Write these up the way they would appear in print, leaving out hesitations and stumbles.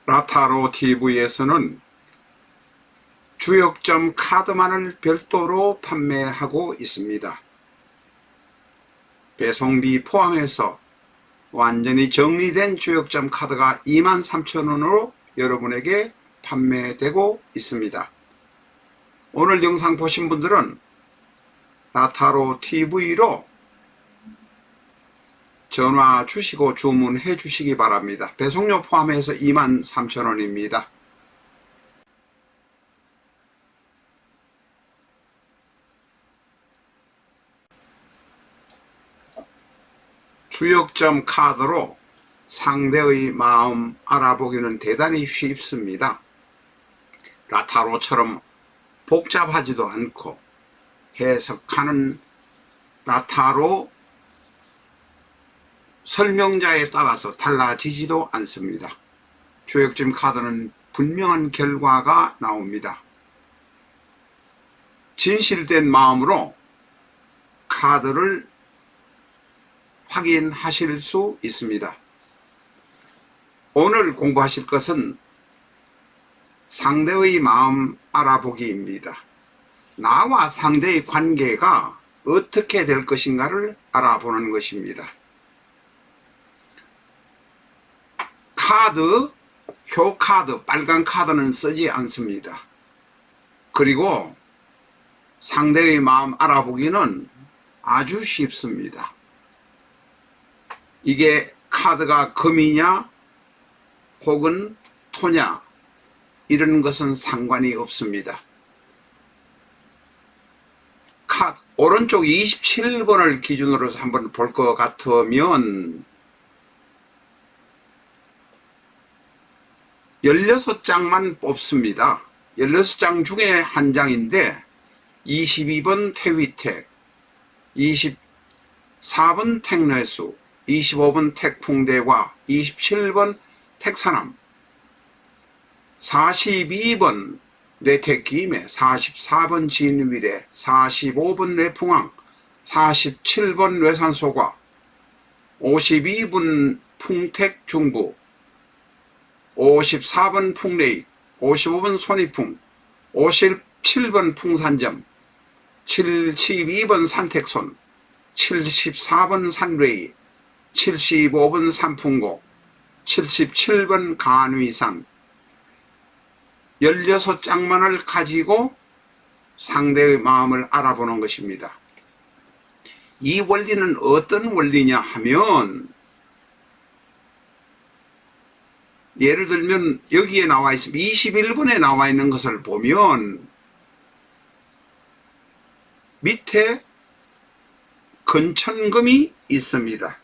라타로 TV에서는 주역점 카드만을 별도로 판매하고 있습니다. 배송비 포함해서 완전히 정리된 주역점 카드가 23,000원으로 여러분에게 판매되고 있습니다. 오늘 영상 보신 분들은 라타로 TV로 전화 주시고 주문해 주시기 바랍니다. 배송료 포함해서 23,000원입니다. 주역점 카드로 상대의 마음 알아보기는 대단히 쉽습니다. 라타로처럼 복잡하지도 않고 해석하는 라타로 설명자에 따라서 달라지지도 않습니다. 주역점 카드는 분명한 결과가 나옵니다. 진실된 마음으로 카드를 확인하실 수 있습니다. 오늘 공부하실 것은 상대의 마음 알아보기입니다. 나와 상대의 관계가 어떻게 될 것인가를 알아보는 것입니다. 카드, 효카드, 빨간 카드는 쓰지 않습니다. 그리고 상대의 마음 알아보기는 아주 쉽습니다. 이게 카드가 금이냐 혹은 토냐 이런 것은 상관이 없습니다. 오른쪽 27번을 기준으로 한번 볼 것 같으면 16장만 뽑습니다. 16장 중에 한 장인데 22번 태위택, 24번 택내수, 25번 택풍대과, 27번 택사남, 42번 뇌택기임에, 44번 진위래, 45번 뇌풍황, 47번 뇌산소과, 52번 풍택중부, 54번 풍레익, 55번 손이풍, 57번 풍산점, 72번 산택손, 74번 산뢰이, 75번 산풍곡, 77번 간위산, 16장만을 가지고 상대의 마음을 알아보는 것입니다. 이 원리는 어떤 원리냐 하면, 예를 들면 여기에 나와 있습니다. 21번에 나와 있는 것을 보면 밑에 근천금이 있습니다.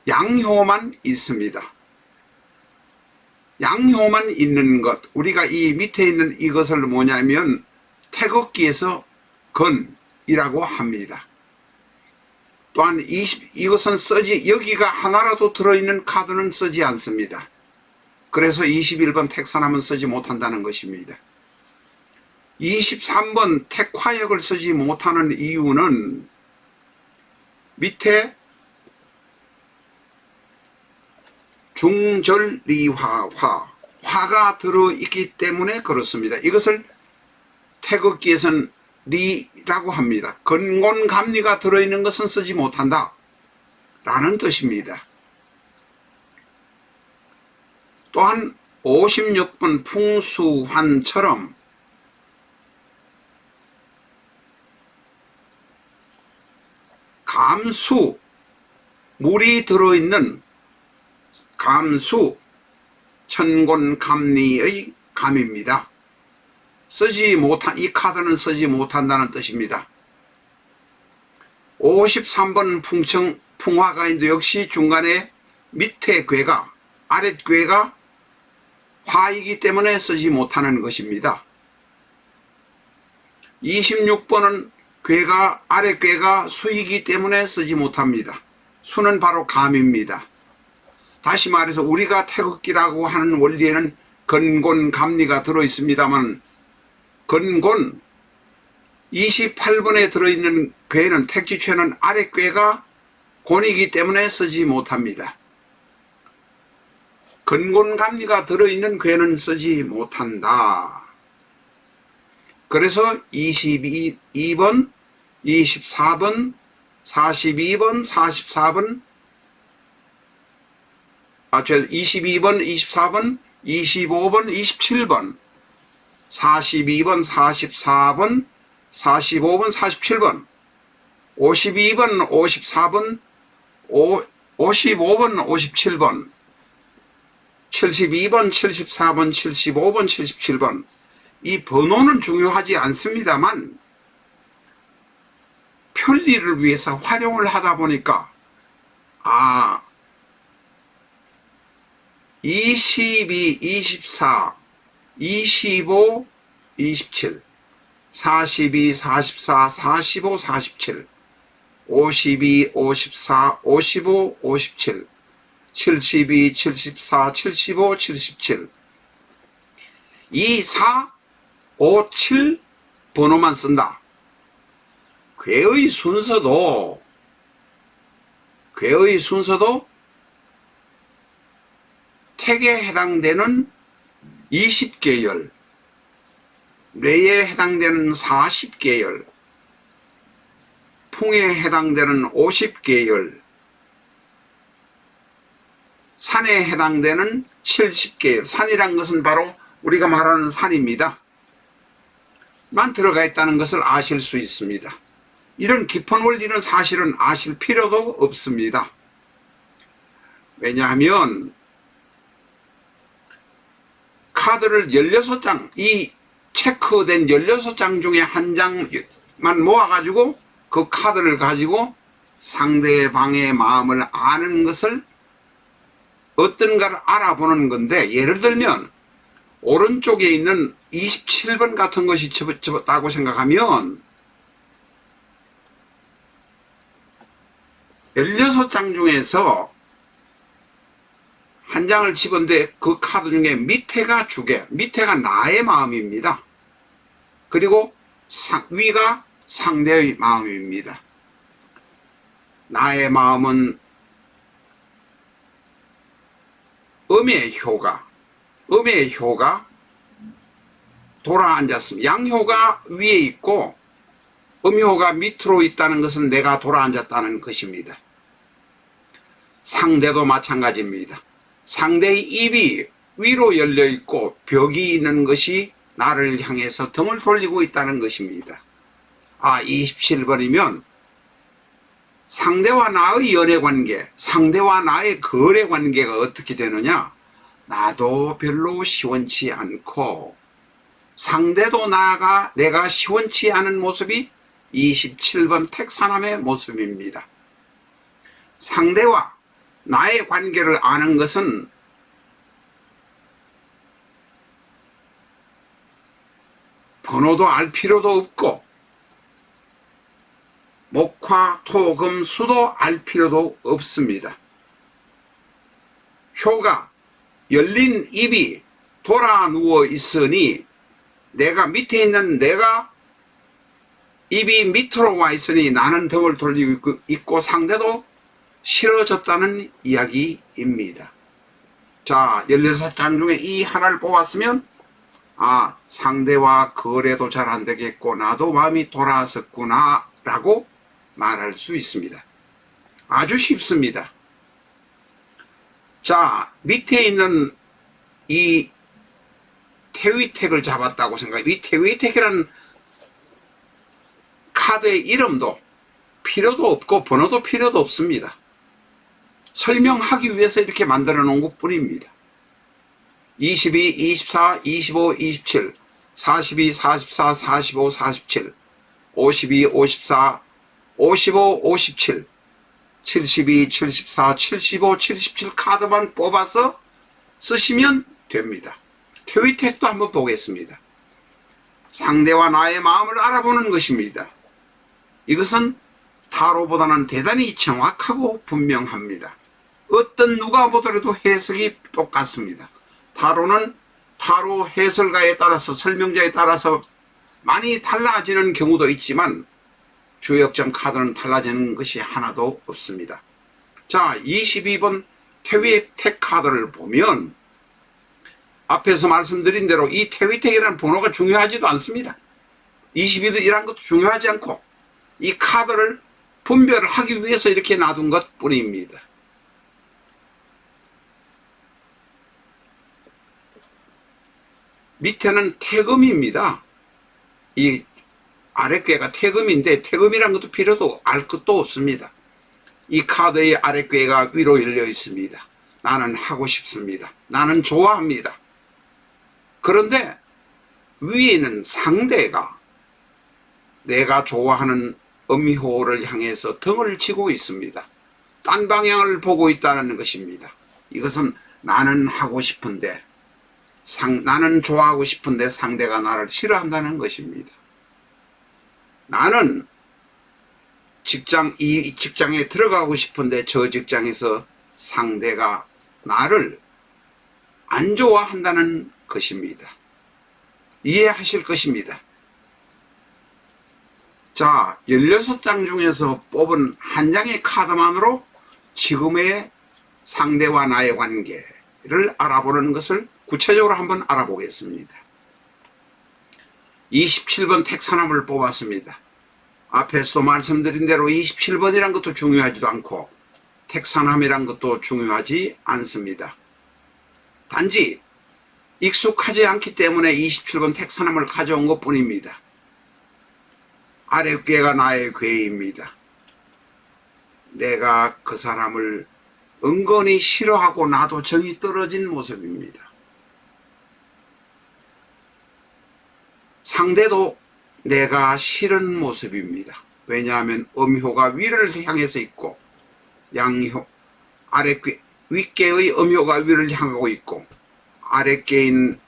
양효만 있습니다. 양효만 있는 것, 우리가 이 밑에 있는 이것을 뭐냐면 태극기에서 건이라고 합니다. 또한 이것은 여기가 하나라도 들어있는 카드는 쓰지 않습니다. 그래서 21번 택사남은 쓰지 못한다는 것입니다. 23번 택화역을 쓰지 못하는 이유는 밑에 중절리화, 화가 들어있기 때문에 그렇습니다. 이것을 태극기에서는 리라고 합니다. 근곤감리가 들어있는 것은 쓰지 못한다 라는 뜻입니다. 또한 56번 풍수환처럼 감수, 물이 들어있는 감수, 천곤감리의 감입니다. 이 카드는 쓰지 못한다는 뜻입니다. 53번 풍화가 있는데 역시 중간에 밑에 괴가, 아랫 괴가 화이기 때문에 쓰지 못하는 것입니다. 26번은 괴가, 아랫 괴가 수이기 때문에 쓰지 못합니다. 수는 바로 감입니다. 다시 말해서 우리가 태극기라고 하는 원리에는 근곤감리가 들어있습니다만 근곤 28번에 들어있는 궤는 택지최는 아랫 궤가 곤이기 때문에 쓰지 못합니다. 근곤감리가 들어있는 괴는 쓰지 못한다. 그래서 22번, 24번, 42번, 44번, 22번, 24번, 25번, 27번, 42번, 44번, 45번, 47번, 52번, 54번, 55번, 57번, 72번, 74번, 75번, 77번. 이 번호는 중요하지 않습니다만 편리를 위해서 활용을 하다 보니까 22, 24, 25, 27, 42, 44, 45, 47, 52, 54, 55, 57, 72, 74, 75, 77, 2, 4, 5, 7 번호만 쓴다. 괴의 순서도 택에 해당되는 20계열, 뇌에 해당되는 40계열, 풍에 해당되는 50계열, 산에 해당되는 70계열, 산이란 것은 바로 우리가 말하는 산입니다. 만 들어가 있다는 것을 아실 수 있습니다. 이런 깊은 원리는 사실은 아실 필요도 없습니다. 왜냐하면 카드를 16장, 이 체크된 16장 중에 한 장만 모아가지고 그 카드를 가지고 상대방의 마음을 아는 것을 어떤가를 알아보는 건데, 예를 들면 오른쪽에 있는 27번 같은 것이 집었다고 생각하면 16장 중에서 한 장을 집었는데 그 카드 중에 밑에가 주계, 밑에가 나의 마음입니다. 그리고 위가 상대의 마음입니다. 나의 마음은 음의 효가 돌아앉았습니다. 양효가 위에 있고 음효가 밑으로 있다는 것은 내가 돌아앉았다는 것입니다. 상대도 마찬가지입니다. 상대의 입이 위로 열려 있고 벽이 있는 것이 나를 향해서 등을 돌리고 있다는 것입니다. 27번이면 상대와 나의 연애관계, 상대와 나의 거래관계가 어떻게 되느냐? 나도 별로 시원치 않고 상대도 나가 내가 시원치 않은 모습이 27번 택사남의 모습입니다. 상대와 나의 관계를 아는 것은 번호도 알 필요도 없고 목화, 토, 금, 수도 알 필요도 없습니다. 효가 열린 입이 돌아 누워 있으니 내가 밑에 있는 내가 입이 밑으로 와 있으니 나는 등을 돌리고 있고 상대도 싫어졌다는 이야기입니다. 자, 16장 중에 이 하나를 뽑았으면 상대와 거래도 잘 안 되겠고 나도 마음이 돌아섰구나 라고 말할 수 있습니다. 아주 쉽습니다. 자, 밑에 있는 이 태위택을 잡았다고 생각해요. 이 태위택이라는 카드의 이름도 필요도 없고 번호도 필요도 없습니다. 설명하기 위해서 이렇게 만들어 놓은 것 뿐입니다. 22, 24, 25, 27, 42, 44, 45, 47, 52, 54, 55, 57, 72, 74, 75, 77 카드만 뽑아서 쓰시면 됩니다. 태위택도 한번 보겠습니다. 상대와 나의 마음을 알아보는 것입니다. 이것은 타로보다는 대단히 정확하고 분명합니다. 어떤 누가 보더라도 해석이 똑같습니다. 타로는 타로 해설가에 따라서 설명자에 따라서 많이 달라지는 경우도 있지만 주역점 카드는 달라지는 것이 하나도 없습니다. 자, 22번 태위택 카드를 보면 앞에서 말씀드린 대로 이 태위택이라는 번호가 중요하지도 않습니다. 22도 것도 중요하지 않고 이 카드를 분별을 하기 위해서 이렇게 놔둔 것 뿐입니다. 밑에는 태금입니다. 이 아랫괴가 태금인데 태금이란 것도 필요도 알 것도 없습니다. 이 카드의 아랫괴가 위로 열려 있습니다. 나는 하고 싶습니다. 나는 좋아합니다. 그런데 위에 있는 상대가 내가 좋아하는 음효를 향해서 등을 치고 있습니다. 딴 방향을 보고 있다는 것입니다. 이것은 나는 하고 싶은데 나는 좋아하고 싶은데 상대가 나를 싫어한다는 것입니다. 나는 이 직장에 들어가고 싶은데 저 직장에서 상대가 나를 안 좋아한다는 것입니다. 이해하실 것입니다. 자, 16장 중에서 뽑은 한 장의 카드만으로 지금의 상대와 나의 관계를 알아보는 것을 구체적으로 한번 알아보겠습니다. 27번 택사람을 뽑았습니다. 앞에서도 말씀드린 대로 27번이란 것도 중요하지도 않고 택사람이란 것도 중요하지 않습니다. 단지 익숙하지 않기 때문에 27번 택사람을 가져온 것 뿐입니다. 아랫괴가 나의 괴입니다. 내가 그 사람을 은근히 싫어하고 나도 정이 떨어진 모습입니다. 상대도 내가 싫은 모습입니다. 왜냐하면 음효가 위를 향해서 있고 양효, 윗괴의 음효가 위를 향하고 있고 아랫괴의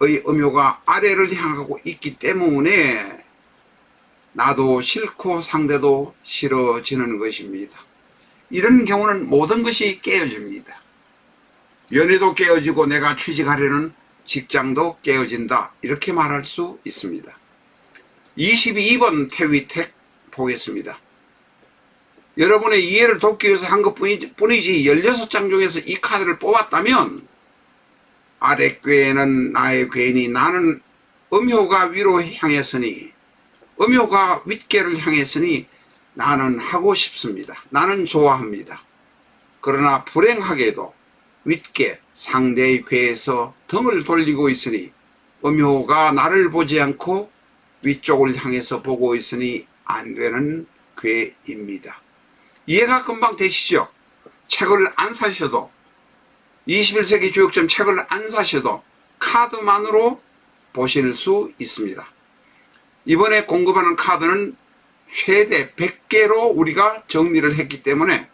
음효가 아래를 향하고 있기 때문에 나도 싫고 상대도 싫어지는 것입니다. 이런 경우는 모든 것이 깨어집니다. 연애도 깨어지고 내가 취직하려는 직장도 깨어진다, 이렇게 말할 수 있습니다. 22번 태위택 보겠습니다. 여러분의 이해를 돕기 위해서 한 것뿐이지 16장 중에서 이 카드를 뽑았다면 아랫괴는 나의 괴니 나는 음효가 위로 향했으니 음효가 윗괴를 향했으니 나는 하고 싶습니다. 나는 좋아합니다. 그러나 불행하게도 윗괴 상대의 괴에서 등을 돌리고 있으니 음효가 나를 보지 않고 위쪽을 향해서 보고 있으니 안 되는 괴입니다. 이해가 금방 되시죠? 책을 안 사셔도 21세기 주역점 책을 안 사셔도 카드만으로 보실 수 있습니다. 이번에 공급하는 카드는 최대 100개로 우리가 정리를 했기 때문에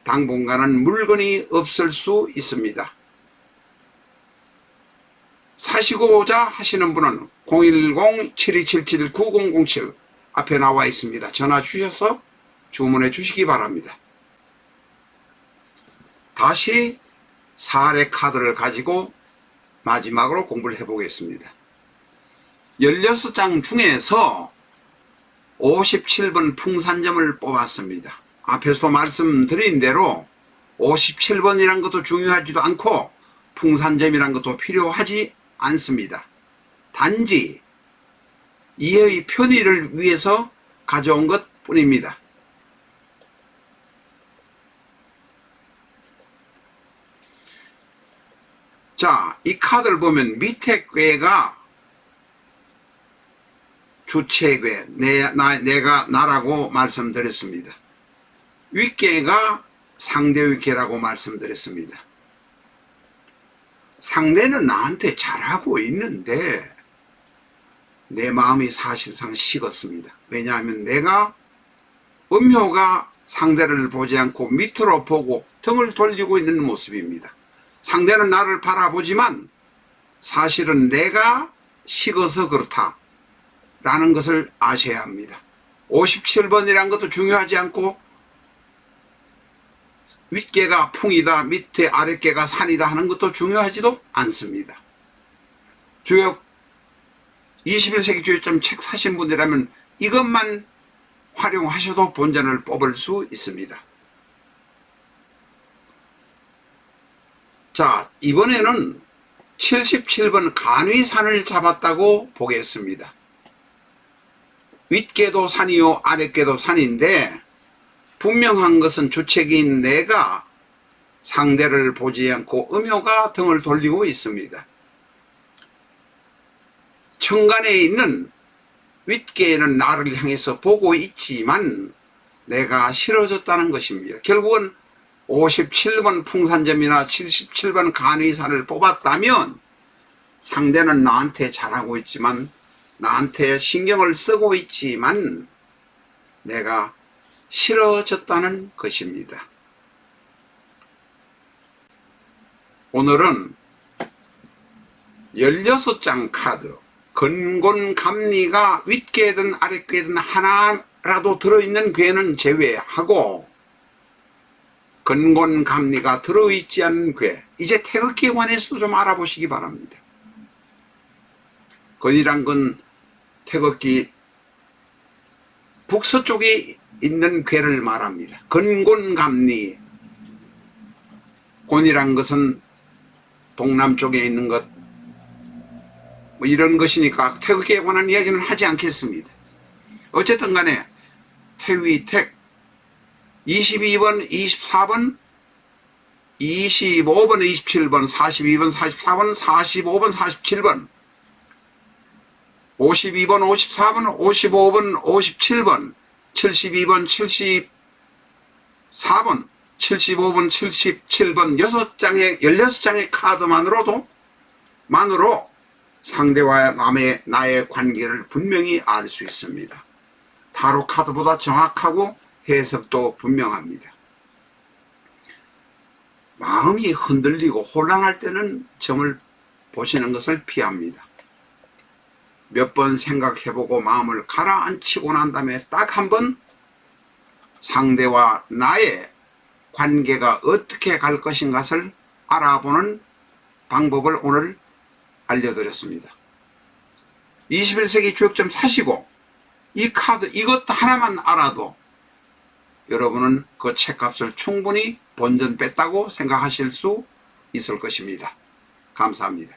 당분간은 물건이 없을 수 있습니다. 사시고자 하시는 분은 010-7277-9007 앞에 나와 있습니다. 전화 주셔서 주문해 주시기 바랍니다. 다시 사례 카드를 가지고 마지막으로 공부를 해보겠습니다. 16장 중에서 57번 풍산점을 뽑았습니다. 앞에서도 말씀드린 대로 57번이란 것도 중요하지도 않고 풍산점이란 것도 필요하지 않습니다. 단지 이해의 편의를 위해서 가져온 것 뿐입니다. 자, 이 카드를 보면 밑에 꾀가 주체괴, 내가 나라고 말씀드렸습니다. 윗괴가 상대 윗괴라고 말씀드렸습니다. 상대는 나한테 잘하고 있는데 내 마음이 사실상 식었습니다. 왜냐하면 내가 음효가 상대를 보지 않고 밑으로 보고 등을 돌리고 있는 모습입니다. 상대는 나를 바라보지만 사실은 내가 식어서 그렇다 라는 것을 아셔야 합니다. 57번이라는 것도 중요하지 않고 윗괴가 풍이다, 밑에 아랫괴가 산이다 하는 것도 중요하지도 않습니다. 주역 21세기 주역점 책 사신 분이라면 이것만 활용하셔도 본전을 뽑을 수 있습니다. 자, 이번에는 77번 간위산을 잡았다고 보겠습니다. 윗궤도 산이요 아랫궤도 산인데 분명한 것은 주책인 내가 상대를 보지 않고 음효가 등을 돌리고 있습니다. 천간에 있는 윗궤에는 나를 향해서 보고 있지만 내가 싫어졌다는 것입니다. 결국은 57번 풍산점이나 77번 간위산을 뽑았다면 상대는 나한테 잘하고 있지만 나한테 신경을 쓰고 있지만 내가 싫어졌다는 것입니다. 오늘은 16장 카드 근곤감리가 윗궤든 아랫궤든 하나라도 들어있는 궤는 제외하고 근곤감리가 들어있지 않은 궤, 이제 태극기에 관해서도 좀 알아보시기 바랍니다. 근이란 건 태극기 북서쪽에 있는 궤를 말합니다. 근곤감리, 곤이란 것은 동남쪽에 있는 것, 뭐 이런 것이니까 태극기에 관한 이야기는 하지 않겠습니다. 어쨌든 간에 태위택 22번, 24번, 25번, 27번, 42번, 44번, 45번, 47번, 52번, 54번, 55번, 57번, 72번, 74번, 75번, 77번 16장의 카드만으로 상대와 나의 관계를 분명히 알 수 있습니다. 타로 카드보다 정확하고 해석도 분명합니다. 마음이 흔들리고 혼란할 때는 점을 보시는 것을 피합니다. 몇 번 생각해보고 마음을 가라앉히고 난 다음에 딱 한 번 상대와 나의 관계가 어떻게 갈 것인가를 알아보는 방법을 오늘 알려드렸습니다. 21세기 주역점 사시고 이 카드 이것 하나만 알아도 여러분은 그 책값을 충분히 본전 뺐다고 생각하실 수 있을 것입니다. 감사합니다.